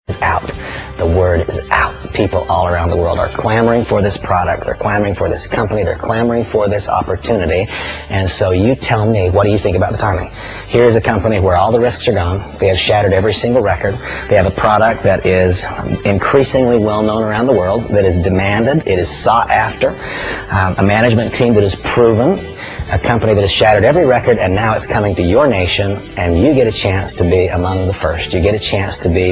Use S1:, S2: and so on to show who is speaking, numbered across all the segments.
S1: is out. The word is out. People all around the world are clamoring for this product. They're clamoring for this company. They're clamoring for this opportunity. And so you tell me, what do you think about the timing? Here's a company where all the risks are gone. They have shattered every single record. They have a product that is increasingly well known around the world, that is demanded, it is sought after, a management team that is proven, a company that has shattered every record, and now it's coming to your nation, and you get a chance to be among the first. You get a chance to be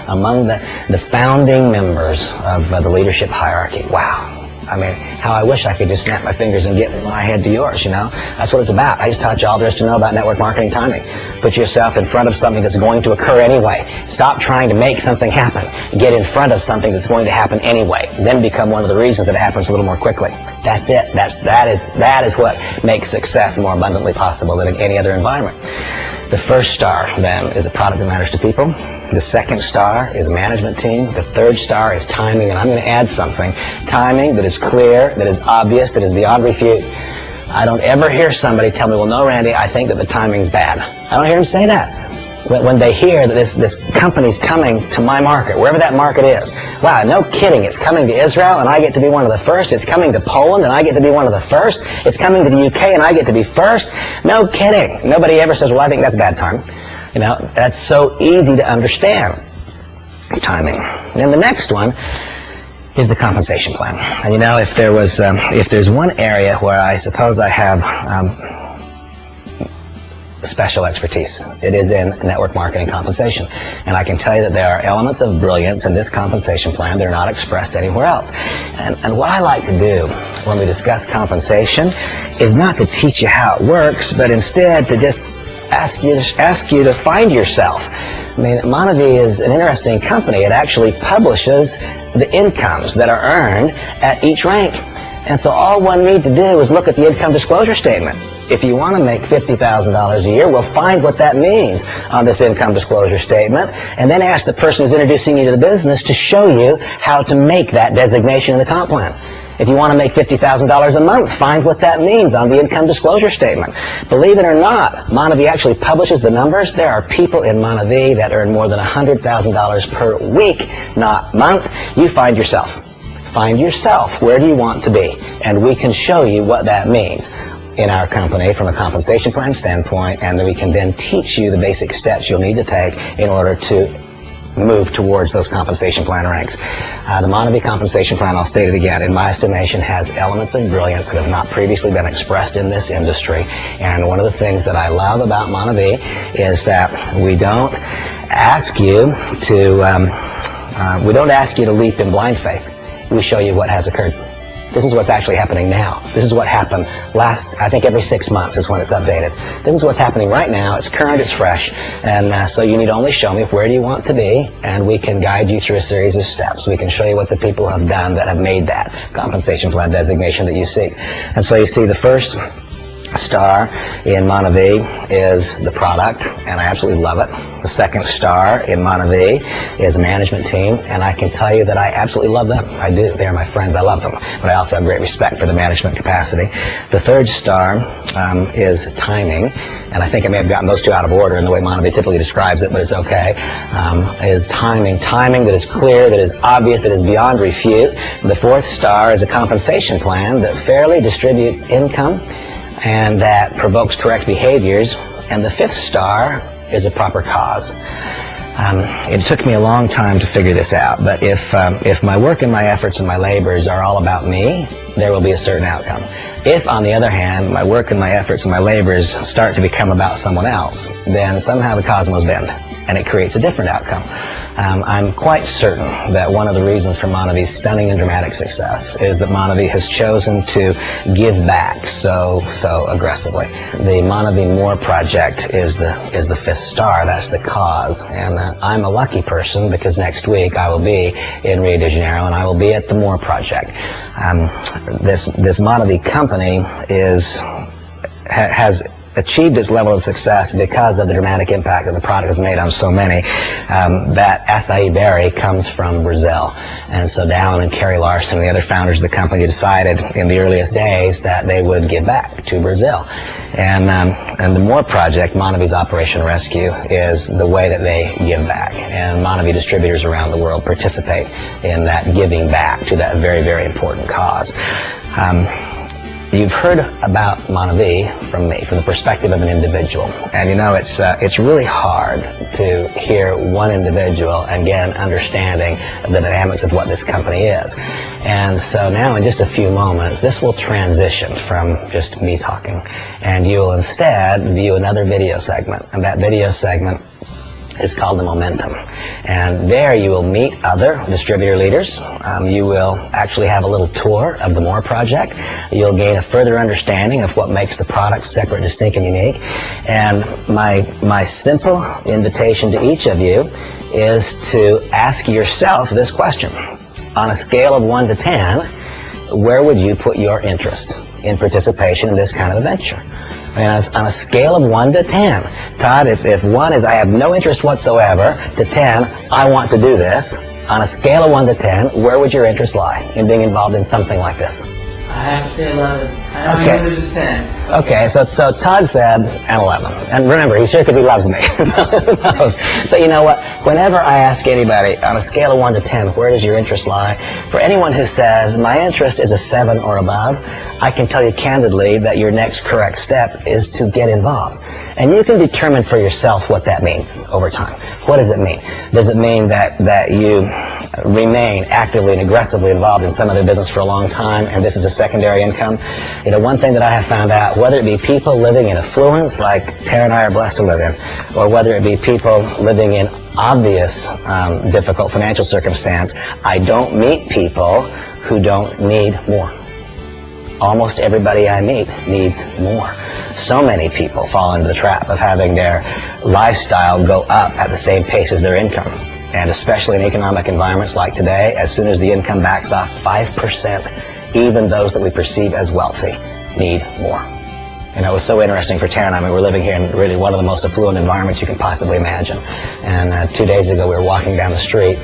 S1: among the founding members of the leadership hierarchy. Wow. I mean, how I wish I could just snap my fingers and get my head to yours, you know? That's what it's about. I just taught you all there is to know about network marketing timing. Put yourself in front of something that's going to occur anyway. Stop trying to make something happen. Get in front of something that's going to happen anyway. Then become one of the reasons that it happens a little more quickly. That's it. That is what makes success more abundantly possible than in any other environment. The first star, then, is a product that matters to people. The second star is a management team. The third star is timing, and I'm going to add something. Timing that is clear, that is obvious, that is beyond refute. I don't ever hear somebody tell me, well, no, Randy, I think that the timing's bad. I don't hear them say that. When they hear that this company's coming to my market, wherever that market is, wow, no kidding, it's coming to Israel and I get to be one of the first. It's coming to Poland and I get to be one of the first. It's coming to the UK and I get to be first. No kidding. Nobody ever says, well, I think that's bad time. You know, that's so easy to understand. Timing. Then the next one is the compensation plan. And you know, if there's one area where I suppose I have special expertise, it is in network marketing compensation. And I can tell you that there are elements of brilliance in this compensation plan that are not expressed anywhere else. And what I like to do when we discuss compensation is not to teach you how it works, but instead to just ask you to find yourself. I mean, Monavie is an interesting company. It actually publishes the incomes that are earned at each rank. And so all one needs to do is look at the income disclosure statement. If you want to make $50,000 a year, well, find what that means on this income disclosure statement, and then ask the person who's introducing you to the business to show you how to make that designation in the comp plan. If you want to make $50,000 a month, find what that means on the income disclosure statement. Believe it or not, Monavie actually publishes the numbers. There are people in Monavie that earn more than $100,000 per week, not month. You find yourself. Find yourself. Where do you want to be? And we can show you what that means in our company from a compensation plan standpoint, and then we can then teach you the basic steps you'll need to take in order to move towards those compensation plan ranks. The Monavie compensation plan, I'll state it again, in my estimation has elements of brilliance that have not previously been expressed in this industry. And one of the things that I love about Monavie is that we don't ask you to leap in blind faith. We show you what has occurred. This is what's actually happening now. This is what happened I think every 6 months is when it's updated. This is what's happening right now. It's current, it's fresh. And so you need only show me where do you want to be, and we can guide you through a series of steps. We can show you what the people have done that have made that compensation plan designation that you seek. And so you see the first star in Monavie is the product, and I absolutely love it. The second star in Monavie is a management team, and I can tell you that I absolutely love them. I do. They're my friends. I love them. But I also have great respect for the management capacity. The third star is timing, and I think I may have gotten those two out of order in the way Monavie typically describes it, but it's okay. Is timing. Timing that is clear, that is obvious, that is beyond refute. The fourth star is a compensation plan that fairly distributes income and that provokes correct behaviors. And the fifth star is a proper cause. It took me a long time to figure this out, but if my work and my efforts and my labors are all about me, there will be a certain outcome. If, on the other hand, my work and my efforts and my labors start to become about someone else, then somehow the cosmos bend, and it creates a different outcome. I'm quite certain that one of the reasons for Monavie's stunning and dramatic success is that Monavie has chosen to give back so aggressively. The Monavie More Project is the fifth star. That's the cause. And I'm a lucky person because next week I will be in Rio de Janeiro and I will be at the More Project. This Monavie company has achieved its level of success because of the dramatic impact that the product has made on so many. That acai berry comes from Brazil. And so Dallin and Kerry Larson and the other founders of the company decided in the earliest days that they would give back to Brazil. And the More Project, Monavie's Operation Rescue, is the way that they give back. And Monavie distributors around the world participate in that giving back to that very, very important cause. You've heard about Monavie from me, from the perspective of an individual. And you know, it's really hard to hear one individual and get an understanding of the dynamics of what this company is. And so now in just a few moments, this will transition from just me talking. And you will instead view another video segment. And that video segment is called The Momentum. And there you will meet other distributor leaders. You will actually have a little tour of the More Project. You'll gain a further understanding of what makes the product separate, distinct, and unique. And my simple invitation to each of you is to ask yourself this question. On a scale of 1 to 10, where would you put your interest in participation in this kind of adventure? And on a scale of 1 to 10, Todd, if 1 is I have no interest whatsoever, to 10, I want to do this, on a scale of 1 to 10, where would your interest lie in being involved in something like this?
S2: I have to say 11. I don't know if it's 10.
S1: Okay, so Todd said an 11. And remember, he's here because he loves me. So who knows? But you know what? Whenever I ask anybody, on a scale of 1 to 10, where does your interest lie? For anyone who says, my interest is a 7 or above, I can tell you candidly that your next correct step is to get involved. And you can determine for yourself what that means over time. What does it mean? Does it mean that you remain actively and aggressively involved in some other business for a long time, and this is a secondary income? You know, one thing that I have found out, whether it be people living in affluence, like Tara and I are blessed to live in, or whether it be people living in obvious difficult financial circumstance, I don't meet people who don't need more. Almost everybody I meet needs more. So many people fall into the trap of having their lifestyle go up at the same pace as their income. And especially in economic environments like today, as soon as the income backs off 5%, even those that we perceive as wealthy need more. And it was so interesting for Tara and I. I mean, we're living here in really one of the most affluent environments you can possibly imagine. And 2 days ago, we were walking down the street,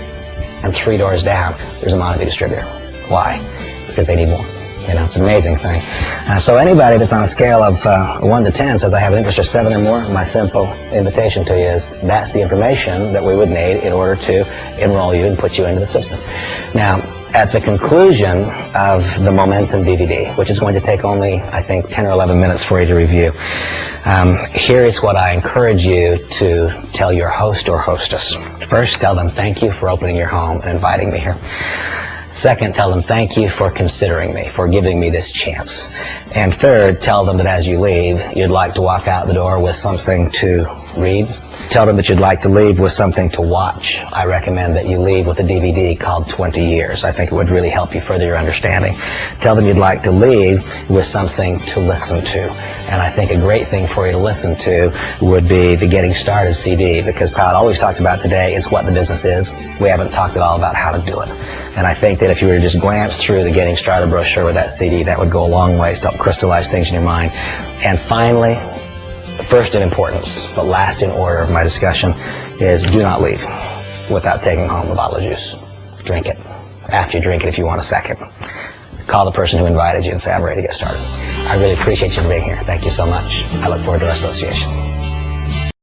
S1: and 3 doors down, there's a Monavie distributor. Why? Because they need more. You know, it's an amazing thing. So anybody that's on a scale of 1 to 10 says I have an interest of 7 or more, my simple invitation to you is that's the information that we would need in order to enroll you and put you into the system. Now, at the conclusion of the Momentum DVD, which is going to take only, I think, 10 or 11 minutes for you to review, here is what I encourage you to tell your host or hostess. First, tell them thank you for opening your home and inviting me here. Second, tell them thank you for considering me, for giving me this chance. And third, tell them that as you leave, you'd like to walk out the door with something to read. Tell them that you'd like to leave with something to watch. I recommend that you leave with a DVD called 20 Years. I think it would really help you further your understanding. Tell them you'd like to leave with something to listen to. And I think a great thing for you to listen to would be the Getting Started CD, because Todd, all we've talked about today is what the business is. We haven't talked at all about how to do it. And I think that if you were to just glance through the Getting Started brochure with that CD, that would go a long ways to help crystallize things in your mind. And finally, first in importance, but last in order of my discussion, is do not leave without taking home a bottle of juice. Drink it. After you drink it, if you want a second, call the person who invited you and say, I'm ready to get started. I really appreciate you for being here. Thank you so much. I look forward to our association.